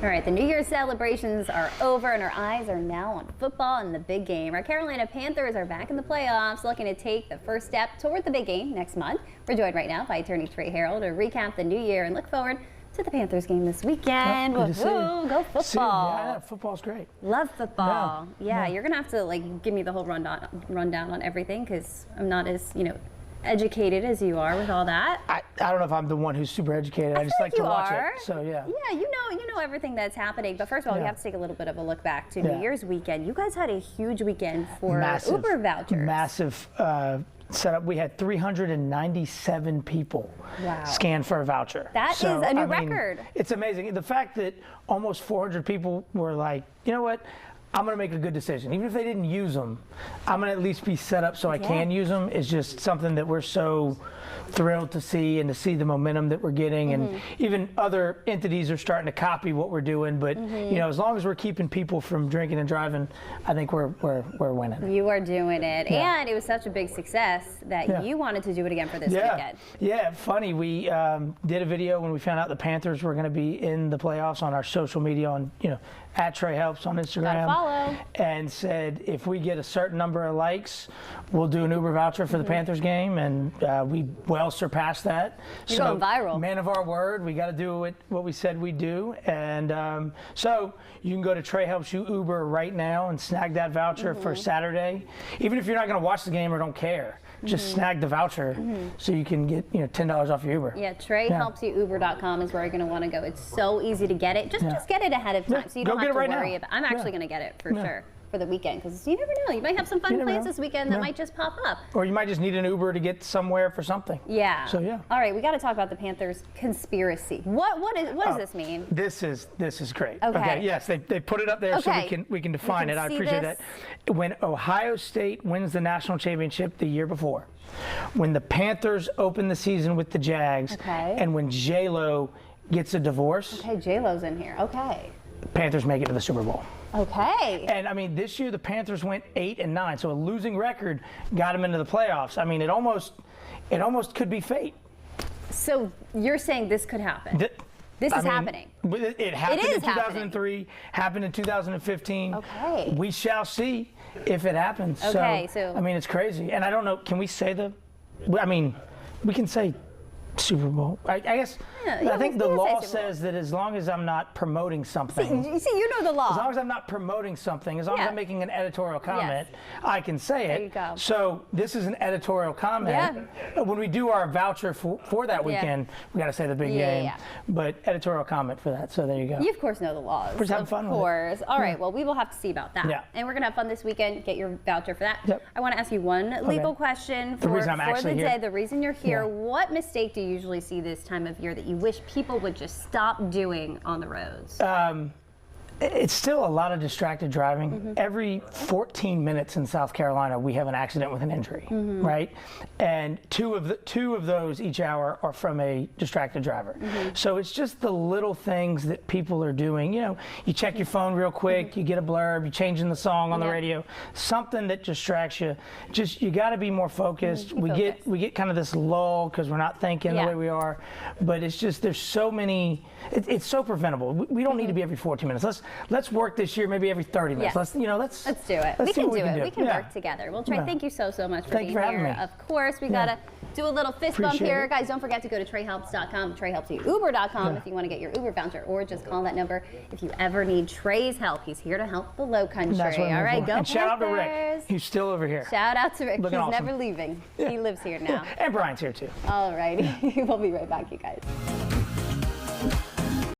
All right, the New Year's celebrations are over and our eyes are now on football and the big game. Our Carolina Panthers are back in the playoffs, looking to take the first step toward the big game next month. We're joined right now by attorney Trey Harrell to recap the new year and look forward to the Panthers game this weekend. Woohoo, go football. Yeah, football's great. Love football. Yeah, you're gonna have to give me the whole rundown on everything because I'm not as, educated as you are with all that. I don't know if I'm the one who's super educated. I just like to watch it. So yeah. Yeah, you know everything that's happening. But first of all, we have to take a little bit of a look back to New Year's weekend. You guys had a huge weekend for Uber vouchers. Massive setup. We had 397 people scan for a voucher. That is a new record. It's amazing. The fact that almost 400 people were like, you know what? I'm going to make a good decision. Even if they didn't use them, I'm going to at least be set up so I can use them. It's just something that we're so thrilled to see and to see the momentum that we're getting. And even other entities are starting to copy what we're doing. But, as long as we're keeping people from drinking and driving, I think we're winning. You are doing it. Yeah. And it was such a big success that you wanted to do it again for this weekend. Yeah, funny. We did a video when we found out the Panthers were going to be in the playoffs on our social media on, at Trey Helps on Instagram. Gotta follow. And said if we get a certain number of likes, we'll do an Uber voucher for the Panthers game, and we well surpassed that. You're going viral. Man of our word, we got to do what we said we'd do, and so you can go to Trey Helps Uber right now and snag that voucher for Saturday. Even if you're not going to watch the game or don't care, just snag the voucher so you can get $10 off your Uber. Yeah, TreyHelpsUber.com is where you're going to want to go. It's so easy to get it. Just get it ahead of time so you don't have to worry about it. I'm actually going to get it for sure for the weekend because you never know. You might have some fun plans this weekend that might just pop up. Or you might just need an Uber to get somewhere for something. Yeah. So yeah. All right, we got to talk about the Panthers Conspiracy. What does this mean? This is great. Okay. Yes, they put it up there so we can define it. I appreciate that. When Ohio State wins the national championship the year before, when the Panthers open the season with the Jags, and when J-Lo gets a divorce. Okay, J-Lo's in here. Okay. Panthers make it to the Super Bowl. Okay. And I mean, this year the Panthers went 8-9, so a losing record got them into the playoffs. I mean, it almost could be fate. So you're saying this could happen? This is happening. It happened in 2003, happened in 2015. Okay. We shall see if it happens. Okay, so I mean, it's crazy. And I don't know, can we say we can say Super Bowl. I guess I think the law says that as long as I'm not promoting something. See, you know the law. As long as I'm not promoting something, as long as I'm making an editorial comment, I can say it. There you go. So this is an editorial comment. When we do our voucher for that weekend, we got to say the big game. But editorial comment for that. So there you go. You of course know the laws. We're just having fun with it. All right. Well, we will have to see about that. Yeah. And we're gonna have fun this weekend. Get your voucher for that. Yep. I want to ask you one legal question the reason I'm actually here. The reason you're here. What mistake do you usually see this time of year that you wish people would just stop doing on the roads? It's still a lot of distracted driving. Every 14 minutes in South Carolina, we have an accident with an injury, right? And two of those each hour are from a distracted driver. So it's just the little things that people are doing. You check your phone real quick, you get a blurb, you're changing the song on the radio, something that distracts you. Just you got to be more focused. We get kind of this lull because we're not thinking the way we are, but it's just there's so many. It's so preventable. We don't need to be every 14 minutes. Let's work this year maybe every 30 minutes. Let's do it. We can do it. We can work together. Well, Trey, thank you so much for being here. Of course, we gotta do a little fist bump here, guys. Don't forget to go to TreyHelps.com, TreyHelpsUber.com if you want to get your Uber voucher, or just call that number if you ever need Trey's help. He's here to help the Low Country. All right, go and shout out to Rick. He's still over here. Shout out to Rick. Looking He's awesome. never leaving. He lives here now. And Brian's here too. All righty. We'll be right back, you guys.